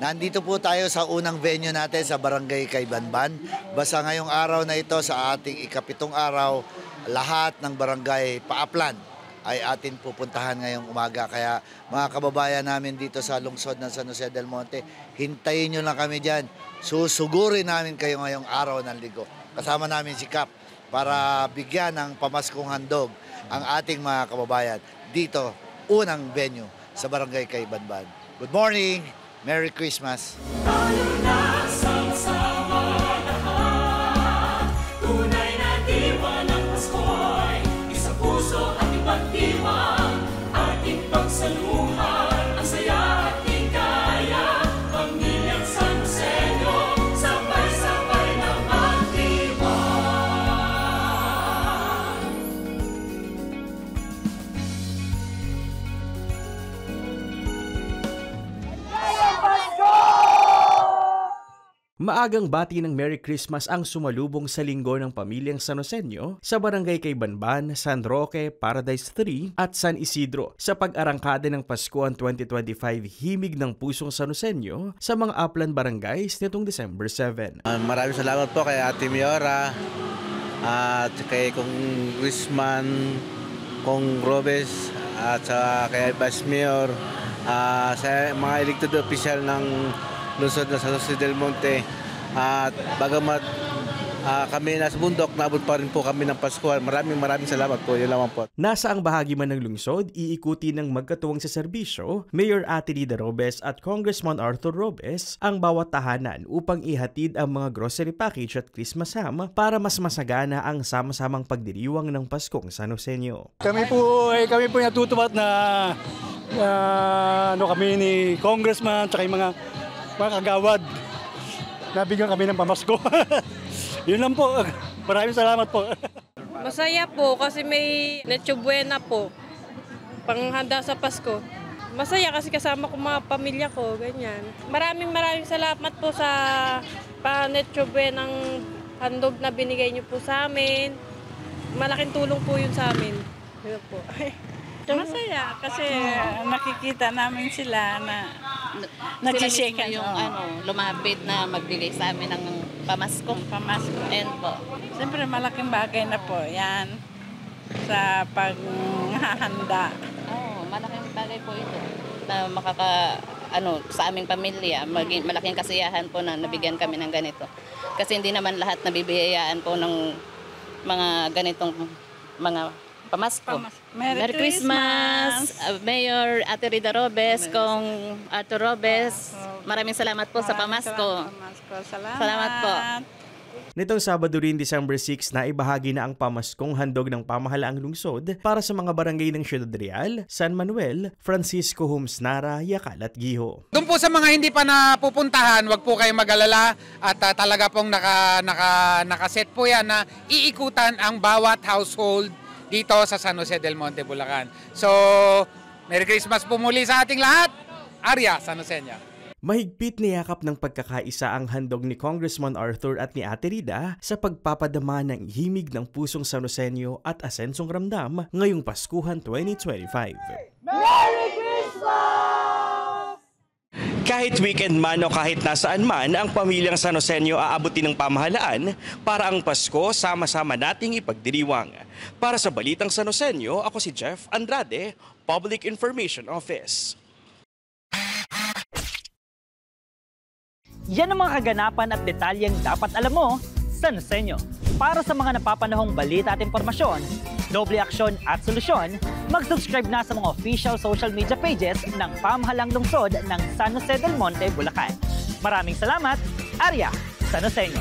Nandito po tayo sa unang venue natin sa Barangay Kaybanban. Basta ngayong araw na ito sa ating ikapitong araw, lahat ng barangay Paaplan ay atin pupuntahan ngayong umaga. Kaya mga kababayan namin dito sa lungsod ng San Jose del Monte, hintayin nyo lang kami dyan. Susugurin namin kayo ngayong araw ng Linggo. Kasama namin si Kap para bigyan ng pamaskong handog ang ating mga kababayan dito, unang venue sa Barangay Kaybanban. Good morning! Merry Christmas! Tunay na diwa ng Pasko'y isa puso at ipagdiwang ating pagsaluhan, ang saya at higaya, pamilyang San Joseño, sabay-sabay na magdiwang. Maagang bati ng Merry Christmas ang sumalubong sa linggo ng pamilyang San Joseño sa Barangay Kaybanban, San Roque, Paradise 3 at San Isidro sa pag-arangkada ng Paskuhan 2025 Himig ng Pusong San Joseño sa mga upland barangays nitong December 7. Maraming salamat po kay Ate Miora at kay Kong Wisman, Kong Robes at kay Vice Mayor, sa mga elected official ng lungsod ng San Jose del Monte, at bagamat kami nasa bundok, naabot pa rin po kami ng Paskuhan. Maraming salamat po. Yun lang po. Nasa ang bahagi man ng lungsod, iikuti ng magkatuwang sa serbisyo, Mayor Ate Rida Robes at Congressman Arthur Robes ang bawat tahanan upang ihatid ang mga grocery package at Christmas ham para mas masagana ang sama-samang pagdiriwang ng Paskong San Joseño. Kami po natutuwa na kami ni Congressman at mga kagawad. Nabigyan kami ng pamasko. Yun lang po. Maraming salamat po. Masaya po kasi may Noche Buena po. Panghanda sa Pasko. Masaya kasi kasama ko mga pamilya ko, ganyan. Maraming salamat po sa Noche Buenang handog na binigay niyo po sa amin. Malaking tulong po yun sa amin. Yun po. Masaya kasi nakikita namin sila na nagsishaken yung lumapit na magbigay sa amin ng pamasko. And po. Siyempre malaking bagay na po yan sa paghahanda. Malaking bagay po ito na sa aming pamilya, malaking kasiyahan po na nabigyan kami ng ganito. Kasi hindi naman lahat nabibiyayaan po ng mga ganitong mga pamasko. Merry Christmas, Mayor Ate Rida Robes, Kong Arthur Robes. Maraming salamat po sa pamasko. Salamat po. Nitong Sabado rin, December 6, na ibahagi na ang pamaskong handog ng pamahalaang lungsod para sa mga barangay ng Ciudad Real, San Manuel, Francisco Humsnara, Yacal at Giho. Doon po sa mga hindi pa napupuntahan, wag po kayong mag-alala at talaga pong nakaset po yan na iikutan ang bawat household dito sa San Jose del Monte, Bulacan. So, Merry Christmas po muli sa ating lahat. Arya, San Joseño. Mahigpit na yakap ng pagkakaisa ang handog ni Congressman Arthur at ni Ate Rida sa pagpapadama ng himig ng pusong San Joseño at asensong ramdam ngayong Paskuhan 2025. Merry Christmas! Kahit weekend man o kahit nasaan man, ang pamilyang San Joseño aabutin ng pamahalaan para ang Pasko sama-sama nating ipagdiriwang. Para sa Balitang San Joseño, ako si Jeff Andrade, Public Information Office. Yan ang mga kaganapan at detalyeng dapat alam mo, San Joseño. Para sa mga napapanahong balita at impormasyon, doble aksyon at solusyon, mag-subscribe na sa mga official social media pages ng pamahalang lungsod ng San Jose del Monte, Bulacan. Maraming salamat, Arya, San Joseño.